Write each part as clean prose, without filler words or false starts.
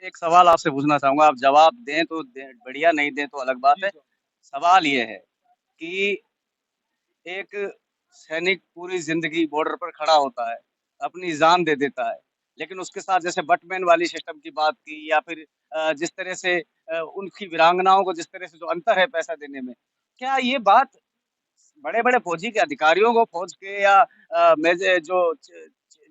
एक सवाल आपसे पूछना चाहूंगा, आप जवाब दें तो बढ़िया, नहीं दें तो अलग बात है। सवाल ये है कि एक सैनिक पूरी जिंदगी बॉर्डर पर खड़ा होता है, अपनी जान दे देता है, लेकिन उसके साथ जैसे बटमैन वाली सिस्टम की बात की, या फिर जिस तरह से उनकी वीरांगनाओं को जिस तरह से जो अंतर है पैसा देने में, क्या ये बात बड़े-बड़े फौजी के अधिकारियों को, फौज के या मेजे जो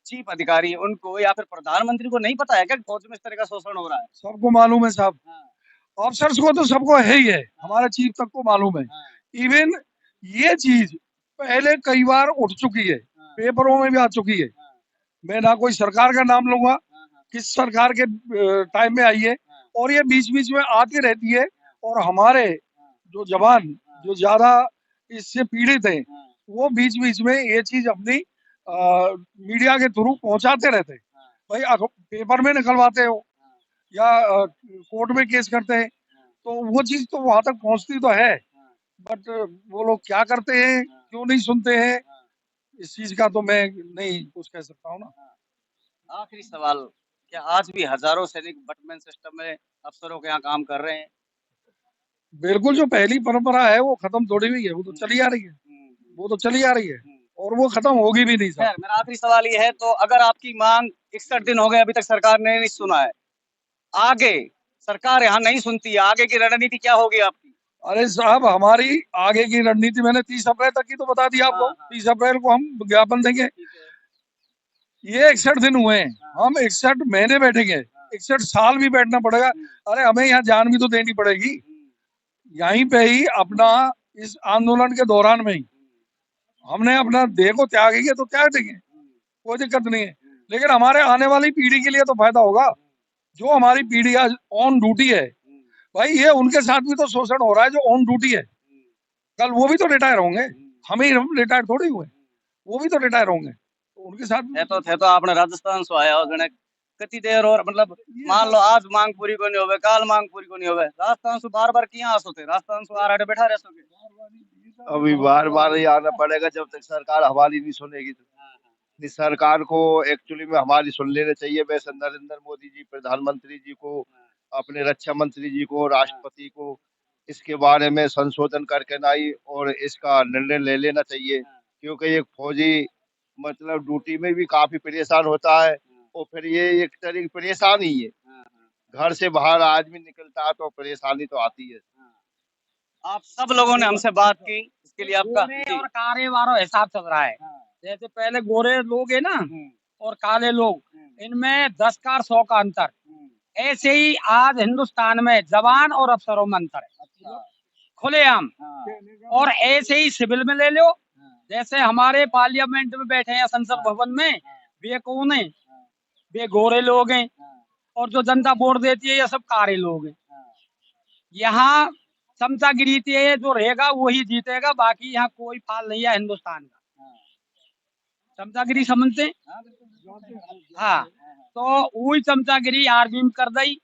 चीफ अधिकारी हैं उनको, या फिर प्रधानमंत्री को नहीं पता है क्या कि फौज में इस तरह का शोषण हो रहा है? सबको मालूम है साहब, हाँ, ऑफिसर्स को तो सबको है ही है, हाँ, हमारे चीफ तक को मालूम है। हाँ, इवन ये चीज पहले कई बार उठ चुकी है, हाँ, पेपरों में भी आ चुकी है। हाँ, मैं ना कोई सरकार का नाम लूंगा, हाँ, हाँ, किस सरकार के टाइम में आई है, हाँ, और ये बीच बीच में आती रहती है। हाँ, और हमारे हाँ, जो जवान हाँ, जो ज्यादा इससे पीड़ित हैं, हाँ, वो बीच बीच में ये चीज अपनी मीडिया के थ्रू पहुंचाते रहते हैं। हाँ, भाई पेपर में निकलवाते हो हाँ, या कोर्ट में केस करते हैं, हाँ, तो वो चीज तो वहां तक पहुंचती तो है। हाँ, बट वो लोग क्या करते हैं, हाँ, क्यों नहीं सुनते हैं, हाँ, इस चीज का तो मैं नहीं कुछ कह सकता हूँ ना। हाँ। आखिरी सवाल, क्या आज भी हजारों सैनिक बटमैन सिस्टम में अफसरों के यहाँ काम कर रहे हैं? बिल्कुल, जो पहली परंपरा है वो खत्म थोड़ी हुई है, वो तो हुँ, चली आ रही है, हुँ, हुँ, वो तो चली आ रही है, हुँ। और वो खत्म होगी भी नहीं साहब। खैर, मेरा आखिरी सवाल ये है, तो अगर आपकी माँग 61 दिन हो गए अभी तक सरकार ने नहीं सुना है, आगे सरकार यहाँ नहीं सुनती है, आगे की रणनीति क्या होगी आपकी? अरे साहब, हमारी आगे की रणनीति मैंने 30 अप्रैल तक की तो बता दी आपको। हाँ, हाँ, 30 अप्रैल को हम ज्ञापन देंगे। ठीक है। ये 61 दिन हुए हैं, हाँ, हम 61 महीने बैठेंगे, हाँ, 61 साल भी बैठना पड़ेगा। हुँ, अरे हमें यहाँ जान भी तो देनी पड़ेगी, हुँ, यहीं पे ही अपना, इस आंदोलन के दौरान में ही हुँ, हमने अपना देह को त्यागेंगे तो त्याग देंगे, हुँ, कोई दिक्कत नहीं है। हुँ, लेकिन हमारे आने वाली पीढ़ी के लिए तो फायदा होगा। हुँ, जो हमारी पीढ़ी आज ऑन ड्यूटी है, हुँ, भाई ये उनके साथ भी तो शोषण हो रहा है जो ऑन ड्यूटी है। हुँ, कल वो भी तो रिटायर होंगे, हुँ, हम रिटायर थोड़ी हुए, हुँ। वो भी तो रिटायर होंगे, तो उनके साथ भी तो थे तो आपने राजस्थान से आया हो जने, कितनी देर और मतलब ये मान लो सब। आज मांग पूरी को नहीं होवे, काल मांग पूरी को नहीं होवे, राजस्थान से बार-बार किया आसो थे, राजस्थान से आ रहे बैठा रह सोगे। अभी बार बार ही आना पड़ेगा जब तक सरकार हमारी नहीं सुनेगी तो। हाँ, हाँ, नहीं, सरकार को एक्चुअली में हमारी सुन लेना चाहिए। वैसे नरेंद्र मोदी जी, प्रधानमंत्री जी को, हाँ, अपने रक्षा मंत्री जी को, हाँ, राष्ट्रपति को इसके बारे में संशोधन करके नहीं और इसका निर्णय ले लेना चाहिए। हाँ, क्योंकि एक फौजी मतलब ड्यूटी में भी काफी परेशान होता है, हाँ, और फिर ये एक तरह की परेशानी है। हाँ, हाँ, घर से बाहर आदमी निकलता है तो परेशानी तो आती है। हाँ। आप सब लोगों ने हमसे बात की, इसके लिए आपका गोरे जी। और काले वाला हिसाब चल रहा है। हाँ, जैसे पहले गोरे लोग है ना हुँ, और काले लोग, हुँ, इनमें 10 का और 100 का अंतर। हुँ, ऐसे ही आज हिंदुस्तान में जवान और अफसरों में अंतर है, अच्छा, खुलेआम। हाँ, और ऐसे ही सिविल में ले लो, हाँ, जैसे हमारे पार्लियामेंट में बैठे हैं संसद हाँ, भवन में, हाँ, वे कौन है? हाँ, वे गोरे लोग हैं। हाँ, और जो जनता वोट देती है ये सब काले लोग हैं। हाँ, यहाँ समतागिरी है, जो रहेगा वही जीतेगा, बाकी यहाँ कोई फाल नहीं है हिंदुस्तान का। हाँ, चमचागिरी समझते हैं? हाँ, बिल्कुल, बिल्कुल सही बात। हाँ, हाँ, हाँ, तो वही चमचागिरी आर्मी में कर दी।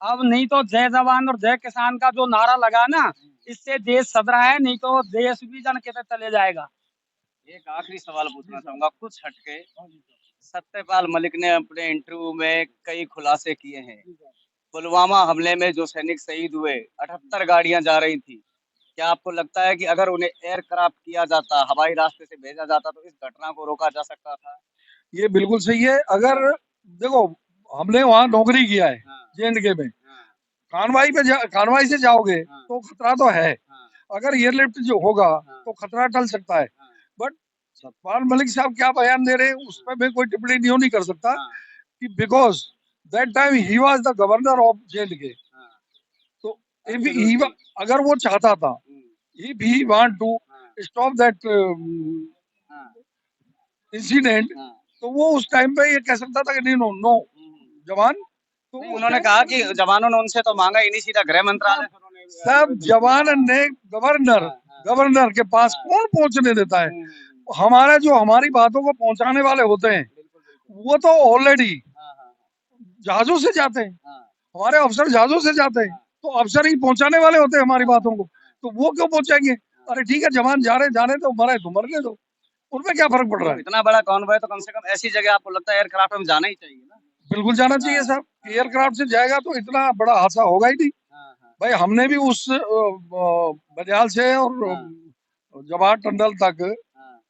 अब नहीं तो जय जवान और जय किसान का जो नारा लगा ना, इससे देश सदरा है, नहीं तो देश भी जन के चले जाएगा। एक आखिरी सवाल पूछना चाहूँगा कुछ हटके। सत्यपाल मलिक ने अपने इंटरव्यू में कई खुलासे किए हैं। पुलवामा हमले में जो सैनिक शहीद हुए, 78 गाड़ियाँ जा रही थी। क्या आपको लगता है कि अगर उन्हें एयरक्राफ्ट किया जाता, हवाई रास्ते से भेजा जाता तो इस घटना को रोका जा सकता था? ये बिल्कुल सही है। अगर हाँ, देखो, हमने वहाँ नौकरी किया है हाँ, जे में, हाँ, कानवाई से जाओगे हाँ, तो खतरा तो है। हाँ, अगर एयरलिफ्ट जो होगा हाँ, तो खतरा टल सकता है। हाँ, बट सतपाल मलिक साहब क्या बयान दे रहे हैं उस पर मैं कोई टिप्पणी नहीं कर सकता, हाँ, कि because that time he was the governor of J, हाँ, तो if he एब्सोल्युटली। अगर वो चाहता था, हुँ, if he want to हाँ, stop that हाँ, इंसिडेंट, हाँ, तो वो उस टाइम पे ये कह सकता था कि नहीं, नो नो हुँ। जवान, तो नहीं, उस उन्होंने टाइम कहा कि जवानों ने उनसे तो माँगा ही नहीं, सीधा गृह मंत्रालय सब से उन्होंने सब आवेदन किया। जवान हाँ, ने गवर्नर हाँ, हाँ, गवर्नर के पास हाँ। कौन पहुंचने देता है? हुँ, हुँ, हुँ। हमारे जो हमारी बातों को पहुंचाने वाले होते हैं, बिल्कुल, बिल्कुल। वो तो ऑलरेडी हाँ, हाँ, जहाजों से जाते हैं, हाँ, हमारे अफसर जहाजों से जाते हैं, हाँ, तो अफसर ही पहुंचाने वाले होते हैं हमारी हाँ, बातों को, हाँ, तो वो क्यों पहुंचाएंगे? हाँ। अरे ठीक है, जवान जा रहे जाने तो, मरे तो मरने दो, उनमें क्या फर्क पड़ रहा तो है? इतना बड़ा कॉन्वॉय तो कम से कम ऐसी जगह आपको लगता है एयरक्राफ्ट में जाना ही चाहिए ना? बिल्कुल जाना चाहिए हाँ, साहब। एयरक्राफ्ट से जाएगा तो इतना बड़ा हादसा होगा ही नहीं। हाँ, हाँ, भाई हमने भी उस बनियाल से और हाँ, जवाहर टंडल तक हाँ,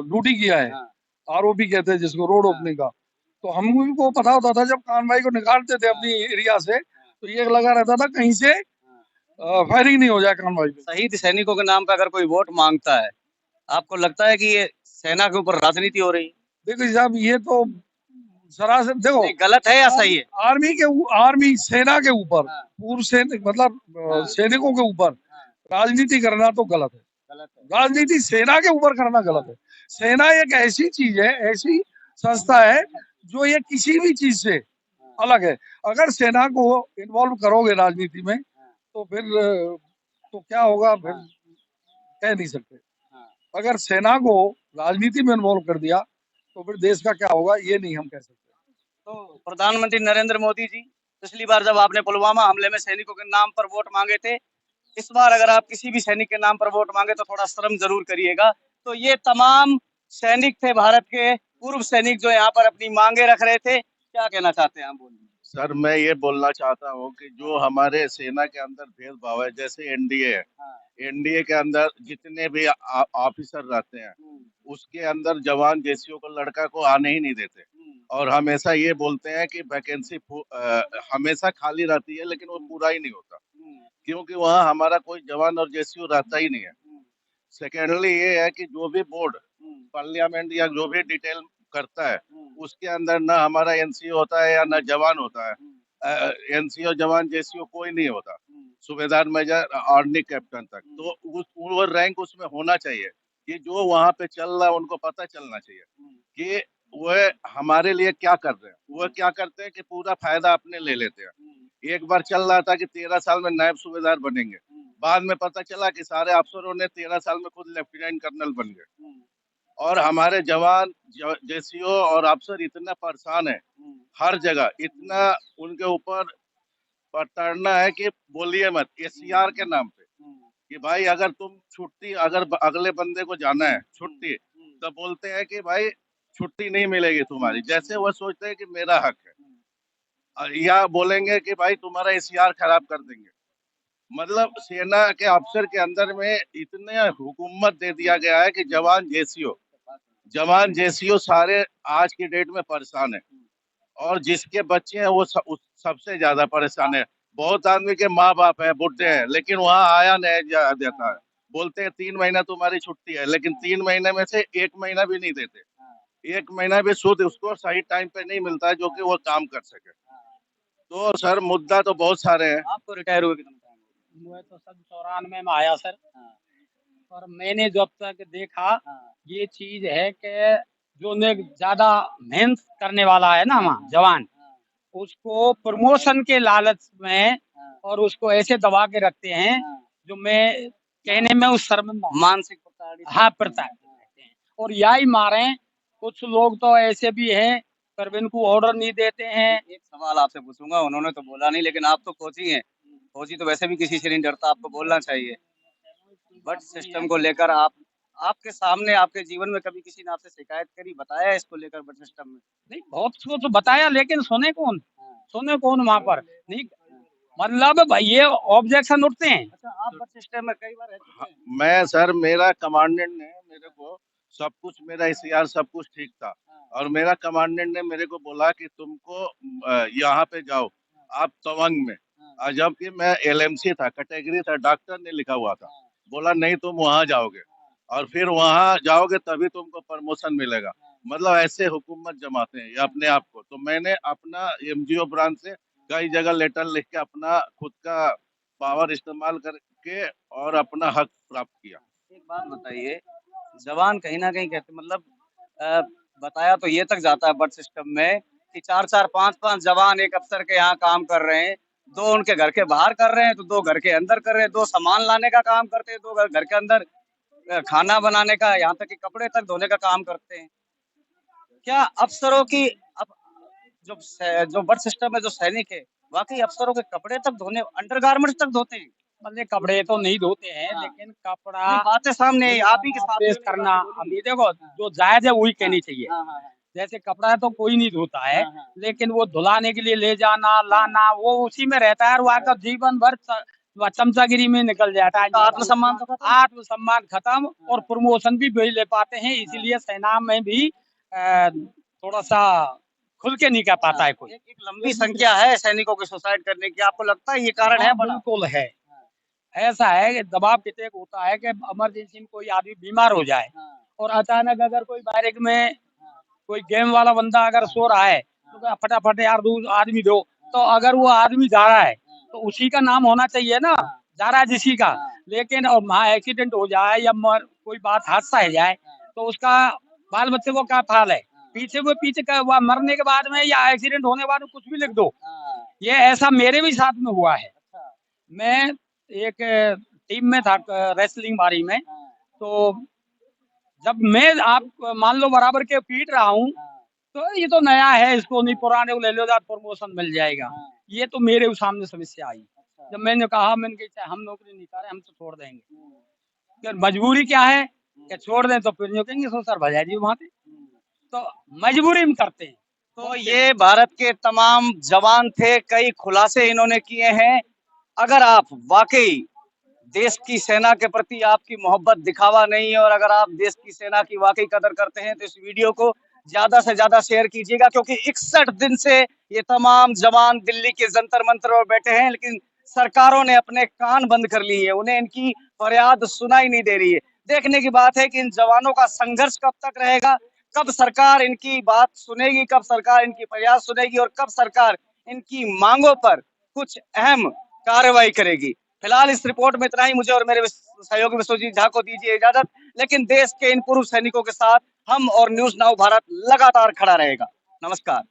ड्यूटी किया है। हाँ, आरओपी कहते हैं जिसको, रोड हाँ, ओपनिंग का। तो हमको पता होता था जब कान भाई को निकालते थे हाँ, अपनी एरिया से, हाँ, तो ये लगा रहता था कहीं से हाँ। फायरिंग नहीं हो जाए कान भाई पे। शहीद सैनिकों के नाम पे अगर कोई वोट मांगता है, आपको लगता है कि ये सेना के ऊपर राजनीति हो रही है? देखो साहब, ये तो सरासर देखो, नहीं, गलत है या सही है? आर्मी सेना के ऊपर, हाँ, पूर्व सैनिक मतलब हाँ, सैनिकों के ऊपर हाँ, राजनीति करना तो गलत है। गलत है। राजनीति सेना के ऊपर करना हाँ, गलत है। सेना एक ऐसी चीज है, ऐसी संस्था है जो ये किसी भी चीज से हाँ, अलग है। अगर सेना को इन्वॉल्व करोगे राजनीति में, हाँ, तो फिर तो क्या होगा फिर हाँ, कह नहीं सकते। हाँ। अगर सेना को राजनीति में इन्वॉल्व कर दिया तो फिर देश का क्या होगा ये नहीं हम कह सकते। तो प्रधानमंत्री नरेंद्र मोदी जी, पिछली बार जब आपने पुलवामा हमले में सैनिकों के नाम पर वोट मांगे थे, इस बार अगर आप किसी भी सैनिक के नाम पर वोट मांगे तो थोड़ा शर्म जरूर करिएगा। तो ये तमाम सैनिक थे भारत के, पूर्व सैनिक जो यहाँ पर अपनी मांगे रख रहे थे। क्या कहना चाहते हैं आप? बोलिए। सर मैं ये बोलना चाहता हूँ कि जो हमारे सेना के अंदर भेदभाव है, जैसे एनडीए है, हाँ, एनडीए के अंदर जितने भी ऑफिसर रहते हैं, उसके अंदर जवान जेसीओ को, लड़का को आने ही नहीं देते। और हमेशा ये बोलते हैं कि वैकेंसी हमेशा खाली रहती है, लेकिन वो पूरा ही नहीं होता, क्योंकि वहाँ हमारा कोई जवान और जेसीओ रहता ही नहीं है। सेकेंडली ये है कि जो भी बोर्ड पार्लियामेंट या जो भी डिटेल करता है, उसके अंदर ना हमारा एनसीओ होता है या ना जवान होता है। एनसीओ जवान जेसीओ कोई नहीं होता, सूबेदार मेजर आर्मी कैप्टन तक। तो वो रैंक उसमें होना चाहिए कि जो वहाँ पे चल रहा है उनको पता चलना चाहिए कि वह हमारे लिए क्या कर रहे हैं। वो क्या करते हैं कि पूरा फायदा अपने ले लेते हैं। एक बार चल रहा था कि 13 साल में नायब सूबेदार बनेंगे, बाद में पता चला कि सारे अफसरों ने 13 साल में खुद लेफ्टिनेंट कर्नल बन गए। और हमारे जवान जेसीओ और अफसर इतना परेशान है, हर जगह इतना उनके ऊपर प्रताड़ना है कि बोलिए मत। एससीआर के नाम पे कि भाई अगर तुम छुट्टी, अगर अगले बंदे को जाना है छुट्टी, तो बोलते हैं कि भाई छुट्टी नहीं मिलेगी तुम्हारी, जैसे वो सोचते हैं कि मेरा हक है। या बोलेंगे कि भाई तुम्हारा एससीआर खराब कर देंगे। मतलब सेना के अफसर के अंदर में इतने हुकूमत दे दिया गया है कि जवान जेसीओ सारे आज की डेट में परेशान है। और जिसके बच्चे हैं वो सबसे ज्यादा परेशान है। बहुत आदमी के माँ बाप है, बुढ़े हैं, लेकिन वहाँ आया नहीं देता है। बोलते हैं 3 महीना तुम्हारी छुट्टी है, लेकिन 3 महीने में से 1 महीना भी नहीं देते। 1 महीना भी शुद्ध उसको सही टाइम पे नहीं मिलता है जो कि वो काम कर सके। तो सर मुद्दा तो बहुत सारे हैं। आपको रिटायर हुए कितना टाइम हो मैं तो सब 94 में आया सर। गया? और मैंने जब तक देखा, हाँ, ये चीज है कि जो ने ज्यादा मेहनत करने वाला है ना वहाँ जवान, हाँ, उसको प्रमोशन के लालच में हाँ, और उसको ऐसे दबा के रखते हैं, हाँ। जो मैं कहने में उस शर्मिंदा हूँ। मानसिक प्रताड़ित। हाँ, प्रताड़ित रहते हैं और यही मारे। कुछ लोग तो ऐसे भी हैं, परवीन को ऑर्डर नहीं देते हैं। एक सवाल आपसे पूछूंगा, उन्होंने तो बोला नहीं, लेकिन आप तो कोची हैं। कोची तो वैसे भी किसी से नहीं डरता, आपको बोलना चाहिए। बट सिस्टम को लेकर आपके सामने, आपके जीवन में कभी किसी ने आपसे शिकायत करी, बताया इसको लेकर बट सिस्टम में? नहीं, बहुत कुछ बताया, लेकिन सुने कौन? हाँ, सुने कौन वहाँ पर? नहीं, मतलब भाई ये ऑब्जेक्शन उठते हैं। अच्छा, आप बट सिस्टम में कई बार रह चुके हैं? मैं सर, मेरा कमांडेंट ने मेरे को सब कुछ, मेरा एससीआर सब कुछ ठीक था, और मेरा कमांडेंट ने मेरे को बोला कि तुमको यहाँ पे जाओ, आप तवांग में। जबकि मैं एलएमसी था, कैटेगरी था, डॉक्टर ने लिखा हुआ था। बोला नहीं, तुम वहाँ जाओगे और फिर वहाँ जाओगे तभी तुमको प्रमोशन मिलेगा। मतलब ऐसे हुकूमत जमाते हैं ये अपने आप को। तो मैंने अपना एमजीओ ब्रांच से कई जगह लेटर लिख के अपना खुद का पावर इस्तेमाल करके और अपना हक प्राप्त किया। एक बात बताइए, जवान कहीं ना कहीं कहते, मतलब अ, बताया तो ये तक जाता है बट सिस्टम में कि 4-4, 5-5 जवान एक अफसर के यहाँ काम कर रहे हैं। 2 उनके घर के बाहर कर रहे हैं तो 2 घर के अंदर कर रहे हैं, 2 सामान लाने का काम करते हैं, 2 घर के अंदर खाना बनाने का, यहाँ तक कि कपड़े तक धोने का काम करते हैं। क्या अफसरों की अब जो बट सिस्टम में जो सैनिक है, वाकई अफसरों के कपड़े तक धोने, अंडरगारमेंट्स तक धोते हैं? मतलब कपड़े तो नहीं धोते हैं, हाँ। लेकिन नहीं, कपड़ा बातें सामने है, आप ही के सामने पेश वाली करना, बातें बोल रहे अभी देखो जो जायज है वही हैं। कहनी चाहिए। हाँ, हाँ, हाँ, जैसे कपड़ा है तो कोई नहीं धोता है, लेकिन वो धुलाने के लिए ले जाना लाना वो उसी में रहता है और वहाँ का जीवन भर वह चमचागिरी में निकल जाता है। आत्मसम्मान तो खत्म। आत्मसम्मान खत्म और प्रमोशन भी वही ले पाते हैं, इसीलिए सेना में भी थोड़ा सा खुल के नहीं कर पाता है कोई। एक लंबी संख्या है सैनिकों के सुसाइड करने की, आपको लगता है ये कारण है बड़ा? बिल्कुल है। ऐसा है कि दबाव कितने होता है कि इमरजेंसी में कोई आदमी बीमार हो जाए और अचानक अगर कोई बैरक में कोई गेम वाला बंदा अगर सो रहा है तो फटाफट यार आदमी दो, तो अगर वो आदमी जा रहा है तो उसी का नाम होना चाहिए ना, जा रहा है जिसी का। लेकिन और वहाँ एक्सीडेंट हो जाए या कोई बात हादसा हो जाए तो उसका बाल बच्चे को क्या हाल है, पीछे का वह मरने के बाद में या एक्सीडेंट होने के बाद में कुछ भी लिख दो। ये ऐसा मेरे भी साथ में हुआ है। मैं एक टीम में था रेसलिंग बारी में, तो जब मैं आप मान लो बराबर के पीट रहा हूँ तो ये तो नया है, इसको नहीं पुराने को ले लो, प्रमोशन मिल जाएगा। ये तो मेरे सामने समस्या आई। जब मैंने कहा हम नौकरी नहीं कर रहे, हम तो छोड़ देंगे। मजबूरी क्या है कि छोड़ दें तो फिर जो कहेंगे सो सर भजा जी वहाँ पे, तो मजबूरी में करते हैं। तो ये भारत के तमाम जवान थे, कई खुलासे इन्होंने किए हैं। अगर आप वाकई देश की सेना के प्रति आपकी मोहब्बत दिखावा नहीं है और अगर आप देश की सेना की वाकई कदर करते हैं तो इस वीडियो को ज्यादा से ज्यादा शेयर कीजिएगा, क्योंकि 61 दिन से ये तमाम जवान दिल्ली के जंतर मंतर पर बैठे हैं, लेकिन सरकारों ने अपने कान बंद कर लिए हैं, उन्हें इनकी फरियाद सुनाई नहीं दे रही है। देखने की बात है कि इन जवानों का संघर्ष कब तक रहेगा, कब सरकार इनकी बात सुनेगी, कब सरकार इनकी फरियाद सुनेगी और कब सरकार इनकी मांगों पर कुछ अहम कार्रवाई करेगी। फिलहाल इस रिपोर्ट में इतना ही। मुझे और मेरे सहयोगी विश्वजीत झा को दीजिए इजाजत, लेकिन देश के इन पूर्व सैनिकों के साथ हम और न्यूज़ नाउ भारत लगातार खड़ा रहेगा। नमस्कार।